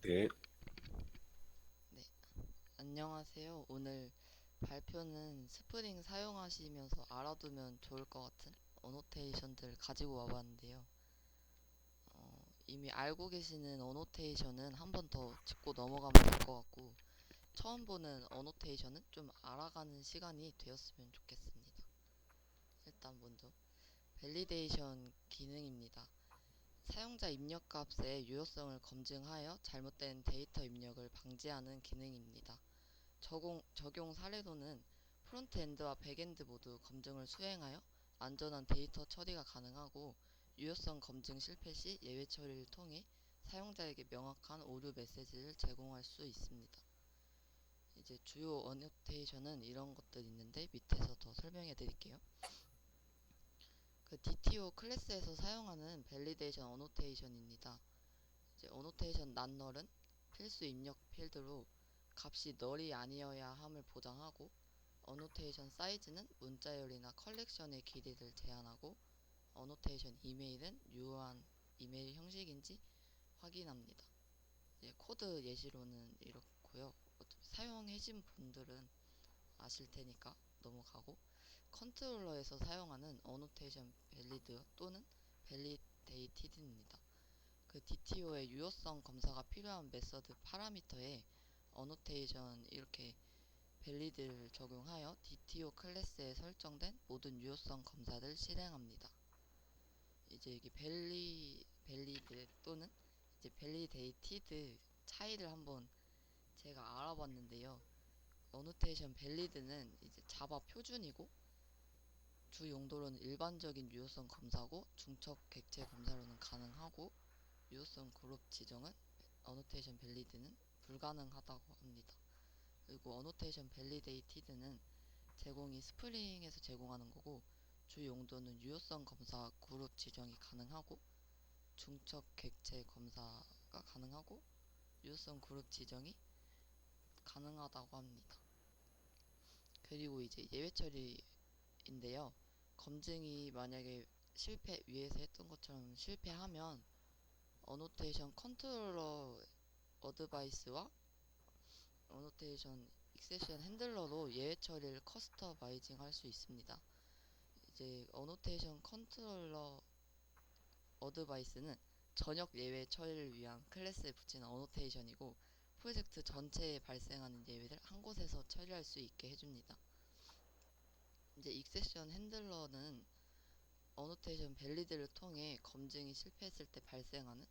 네, 네, 안녕하세요. 오늘 발표는 스프링 사용하시면서 알아두면 좋을 것 같은 어노테이션들 가지고 와봤는데요. 이미 알고 계시는 어노테이션은 한 번 더 짚고 넘어가면 될 것 같고, 처음 보는 어노테이션은 좀 알아가는 시간이 되었으면 좋겠습니다. 일단 먼저, 밸리데이션 기능입니다. 사용자 입력 값의 유효성을 검증하여 잘못된 데이터 입력을 방지하는 기능입니다. 적용 사례로는 프론트엔드와 백엔드 모두 검증을 수행하여 안전한 데이터 처리가 가능하고 유효성 검증 실패 시 예외 처리를 통해 사용자에게 명확한 오류 메시지를 제공할 수 있습니다. 이제 주요 어노테이션은 이런 것들이 있는데 밑에서 더 설명해 드릴게요. 그 DTO 클래스에서 사용하는 밸리데이션 어노테이션입니다. 이제 어노테이션 낫널은 필수 입력 필드로 값이 널이 아니어야 함을 보장하고 어노테이션 사이즈는 문자열이나 컬렉션의 길이를 제한하고 어노테이션 이메일은 유효한 이메일 형식인지 확인합니다. 이제 코드 예시로는 이렇고요. 사용해진 분들은 아실 테니까 넘어가고 컨트롤러에서 사용하는 어노테이션 밸리드 또는 밸리데이티드입니다. 그 DTO의 유효성 검사가 필요한 메서드 파라미터에 어노테이션 이렇게 밸리드를 적용하여 DTO 클래스에 설정된 모든 유효성 검사를 실행합니다. 이제 이게 밸리드 또는 이제 밸리데이티드 차이를 한번 제가 알아봤는데요. 어노테이션 밸리드는 이제 자바 표준이고 주 용도로는 일반적인 유효성 검사고 중첩 객체 검사로는 가능하고 유효성 그룹 지정은 어노테이션 밸리드는 불가능하다고 합니다. 그리고 어노테이션 밸리데이티드는 제공이 스프링에서 제공하는 거고 주 용도는 유효성 검사 그룹 지정이 가능하고 중첩 객체 검사가 가능하고 유효성 그룹 지정이 가능하다고 합니다. 그리고 이제 예외 처리인데요. 검증이 만약에 위에서 했던 것처럼 실패하면 어노테이션 컨트롤러 어드바이스와 어노테이션 익세션 핸들러로 예외 처리를 커스터마이징 할 수 있습니다. 이제 어노테이션 컨트롤러 어드바이스는 전역 예외 처리를 위한 클래스에 붙이는 어노테이션이고 프로젝트 전체에 발생하는 예외를 한 곳에서 처리할 수 있게 해줍니다. 이제 익세션 핸들러는 어노테이션 밸리드를 통해 검증이 실패했을 때 발생하는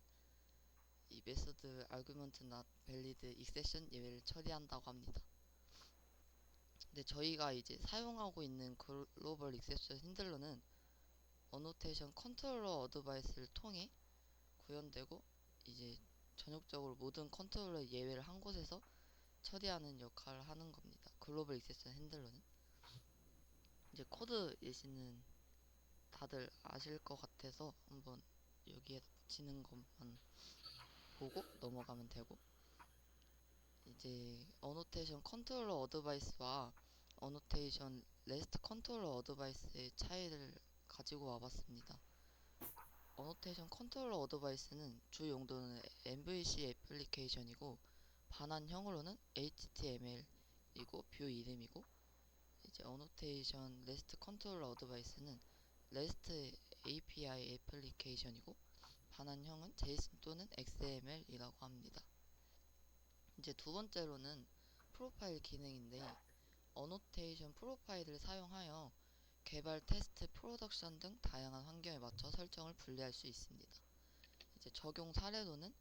이 메소드 아규먼트 not valid 익세션 예외를 처리한다고 합니다. 근데 저희가 이제 사용하고 있는 글로벌 익셉션 핸들러는 어노테이션 컨트롤러 어드바이스를 통해 구현되고 이제 전역적으로 모든 컨트롤러 예외를 한 곳에서 처리하는 역할을 하는 겁니다. 글로벌 익셉션 핸들러는 이제 코드 예시는 다들 아실 것 같아서 한번 여기에 붙이는 것만 보고 넘어가면 되고 이제 어노테이션 컨트롤러 어드바이스와 어노테이션 레스트 컨트롤러 어드바이스의 차이를 가지고 와봤습니다. 어노테이션 컨트롤러 어드바이스는 주 용도는 MVC 애플리케이션이고 반환형으로는 HTML이고 뷰 이름이고 이제 어노테이션 레스트 컨트롤러 어드바이스는 REST API 애플리케이션이고 반환형은 JSON 또는 XML이라고 합니다. 이제 두 번째로는 프로파일 기능인데 어노테이션 프로파일을 사용하여 개발, 테스트, 프로덕션 등 다양한 환경에 맞춰 설정을 분리할 수 있습니다. 이제 적용 사례로는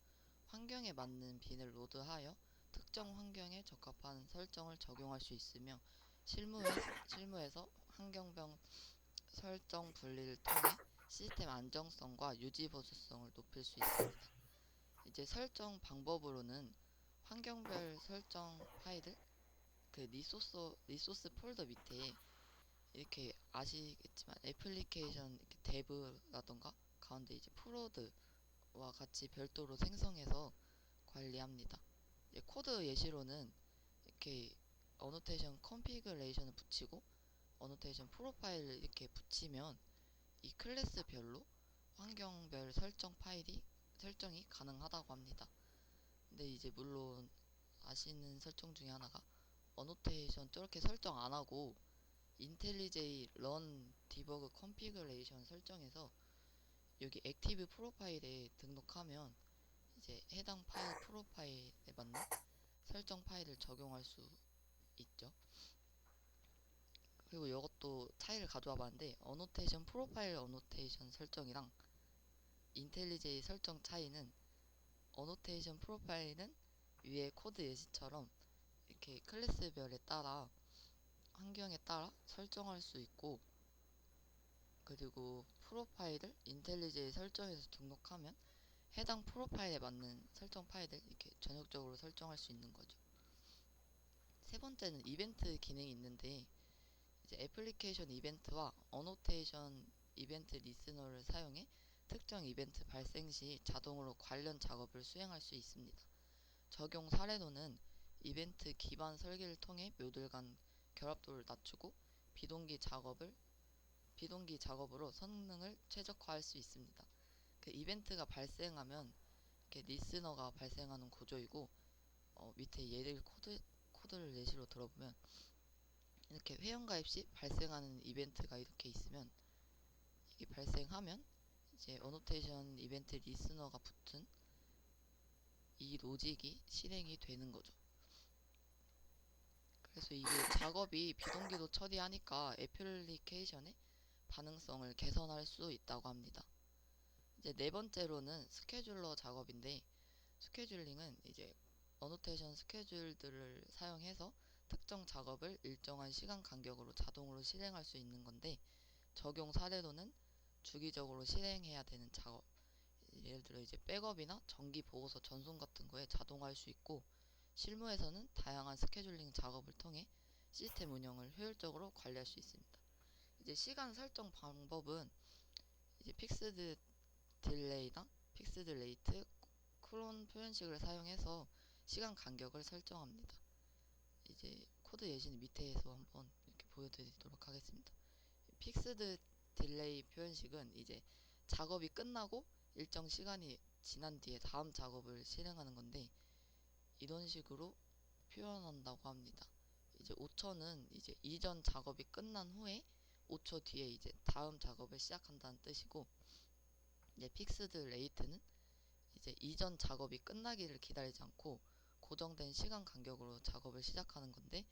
환경에 맞는 빈을 로드하여 특정 환경에 적합한 설정을 적용할 수 있으며 실무에서 환경별 설정 분리를 통해 시스템 안정성과 유지 보수성을 높일 수 있습니다. 이제 설정 방법으로는 환경별 설정 파일을 그 리소스 폴더 밑에 이렇게 아시겠지만 애플리케이션 이렇게 데브라던가 가운데 이제 프로드와 같이 별도로 생성해서 관리합니다. 코드 예시로는 이렇게 어노테이션 컨피그레이션을 붙이고 어노테이션 프로파일을 이렇게 붙이면 이 클래스별로 환경별 설정이 가능하다고 합니다. 근데 이제 물론 아시는 설정 중에 하나가 어노테이션 저렇게 설정 안 하고 인텔리제이 런 디버그 컨피그레이션 설정에서 여기 액티브 프로파일에 등록하면 이제 해당 파일 프로파일에 맞는 설정 파일을 적용할 수 있죠. 그리고 이것도 차이를 가져와 봤는데 어노테이션 프로파일 어노테이션 설정이랑 인텔리제이 설정 차이는 어노테이션 프로파일은 위에 코드 예시처럼 이렇게 클래스별에 따라 환경에 따라 설정할 수 있고, 그리고 프로파일을 인텔리제이 설정에서 등록하면 해당 프로파일에 맞는 설정 파일을 이렇게 전역적으로 설정할 수 있는 거죠. 세 번째는 이벤트 기능이 있는데 이제 애플리케이션 이벤트와 어노테이션 이벤트 리스너를 사용해 특정 이벤트 발생 시 자동으로 관련 작업을 수행할 수 있습니다. 적용 사례로는 이벤트 기반 설계를 통해 묘들 간 결합도를 낮추고 비동기 작업으로 성능을 최적화할 수 있습니다. 그 이벤트가 발생하면 이렇게 리스너가 발생하는 구조이고, 밑에 예를 코드를 예시로 들어보면 이렇게 회원가입 시 발생하는 이벤트가 이렇게 있으면 이게 발생하면 이제 어노테이션 이벤트 리스너가 붙은 이 로직이 실행이 되는 거죠. 그래서 이게 작업이 비동기도 처리하니까 애플리케이션의 반응성을 개선할 수 있다고 합니다. 이제 네 번째로는 스케줄러 작업인데, 스케줄링은 이제 어노테이션 스케줄들을 사용해서 특정 작업을 일정한 시간 간격으로 자동으로 실행할 수 있는 건데, 적용 사례로는 주기적으로 실행해야 되는 작업, 예를 들어 이제 백업이나 정기 보고서 전송 같은 거에 자동화할 수 있고, 실무에서는 다양한 스케줄링 작업을 통해 시스템 운영을 효율적으로 관리할 수 있습니다. 이제 시간 설정 방법은 이제 픽스드 딜레이나 픽스드 레이트, 크론 표현식을 사용해서 시간 간격을 설정합니다. 이제 코드 예시는 밑에서 한번 이렇게 보여드리도록 하겠습니다. 픽스드 딜레이 표현식은 이제 작업이 끝나고 일정 시간이 지난 뒤에 다음 작업을 실행하는 건데, 이런 식으로 표현한다고 합니다. 이제 5초는 이제 이전 작업이 끝난 후에 5초 뒤에 이제 다음 작업을 시작한다는 뜻이고, 이제 픽스드 레이트는 이제 이전 작업이 끝나기를 기다리지 않고 고정된 시간 간격으로 작업을 시작하는 건데,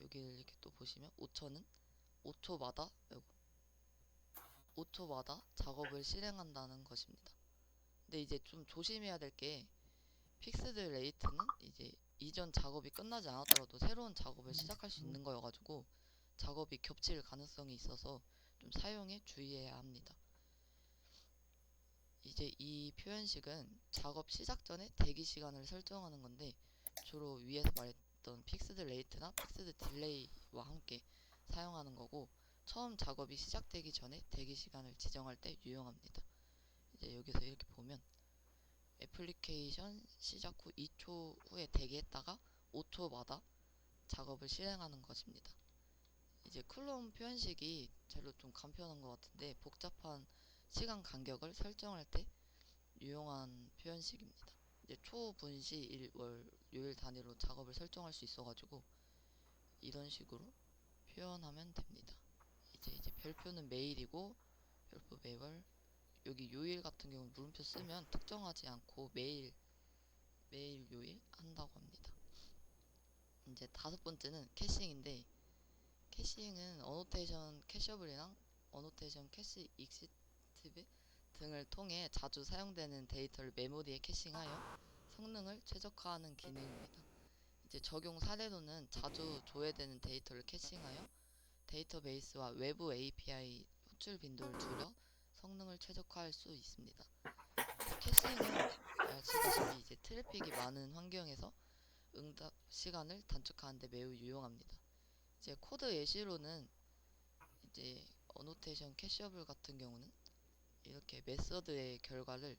여기를 이렇게 또 보시면 5초는 5초마다 5초마다 작업을 실행한다는 것입니다. 근데 이제 좀 조심해야 될 게, 픽스드 레이트는 이제 이전 작업이 끝나지 않았더라도 새로운 작업을 시작할 수 있는 거여가지고 작업이 겹칠 가능성이 있어서 좀 사용에 주의해야 합니다. 이제 이 표현식은 작업 시작 전에 대기 시간을 설정하는 건데, 주로 위에서 말했던 픽스드 레이트나 픽스드 딜레이와 함께 사용하는 거고, 처음 작업이 시작되기 전에 대기 시간을 지정할 때 유용합니다. 이제 여기서 이렇게 보면 애플리케이션 시작 후 2초 후에 대기했다가 5초마다 작업을 실행하는 것입니다. 이제 클론 표현식이 제일 좀 간편한 것 같은데, 복잡한 시간 간격을 설정할 때 유용한 표현식입니다. 이제 초, 분시, 일, 월, 요일 단위로 작업을 설정할 수 있어가지고 이런 식으로 표현하면 됩니다. 이제 별표는 매일이고, 별표 매월, 여기 요일 같은 경우는 물음표 쓰면 특정하지 않고 매일 요일 한다고 합니다. 이제 다섯 번째는 캐싱인데, 캐싱은 어노테이션 캐셔블이랑 어노테이션 캐시 익시티브 등을 통해 자주 사용되는 데이터를 메모리에 캐싱하여 성능을 최적화하는 기능입니다. 이제 적용 사례로는 자주 조회되는 데이터를 캐싱하여 데이터베이스와 외부 API 호출 빈도를 줄여 성능을 최적화할 수 있습니다. 캐싱은 아시다시피 이제 트래픽이 많은 환경에서 응답 시간을 단축하는 데 매우 유용합니다. 이제 코드 예시로는 이제 어노테이션 캐셔블 같은 경우는 이렇게 메서드의 결과를,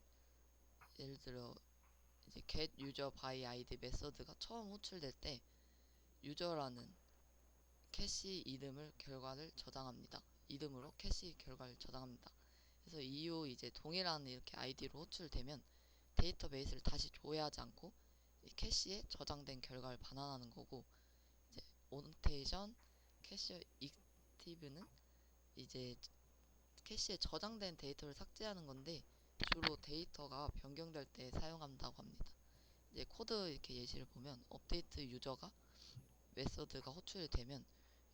예를 들어 이제 get user by id 메서드가 처음 호출될 때 유저라는 캐시 결과를 저장합니다. 이름으로 캐시 결과를 저장합니다. 그래서 이후 이제 동일한 이렇게 아이디로 호출되면 데이터베이스를 다시 조회하지 않고 이 캐시에 저장된 결과를 반환하는 거고, 이제 오노테이션 캐시 익티브는 이제 캐시에 저장된 데이터를 삭제하는 건데 주로 데이터가 변경될 때 사용한다고 합니다. 이제 코드 이렇게 예시를 보면 업데이트 유저가 메서드가 호출이 되면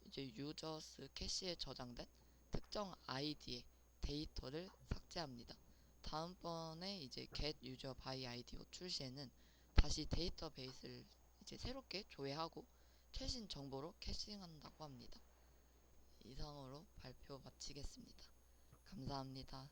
이제 유저스 캐시에 저장된 특정 아이디의 데이터를 삭제합니다. 다음번에 이제 get user by id 호출 시에는 다시 데이터베이스를 이제 새롭게 조회하고 최신 정보로 캐싱한다고 합니다. 이상으로 발표 마치겠습니다. 감사합니다.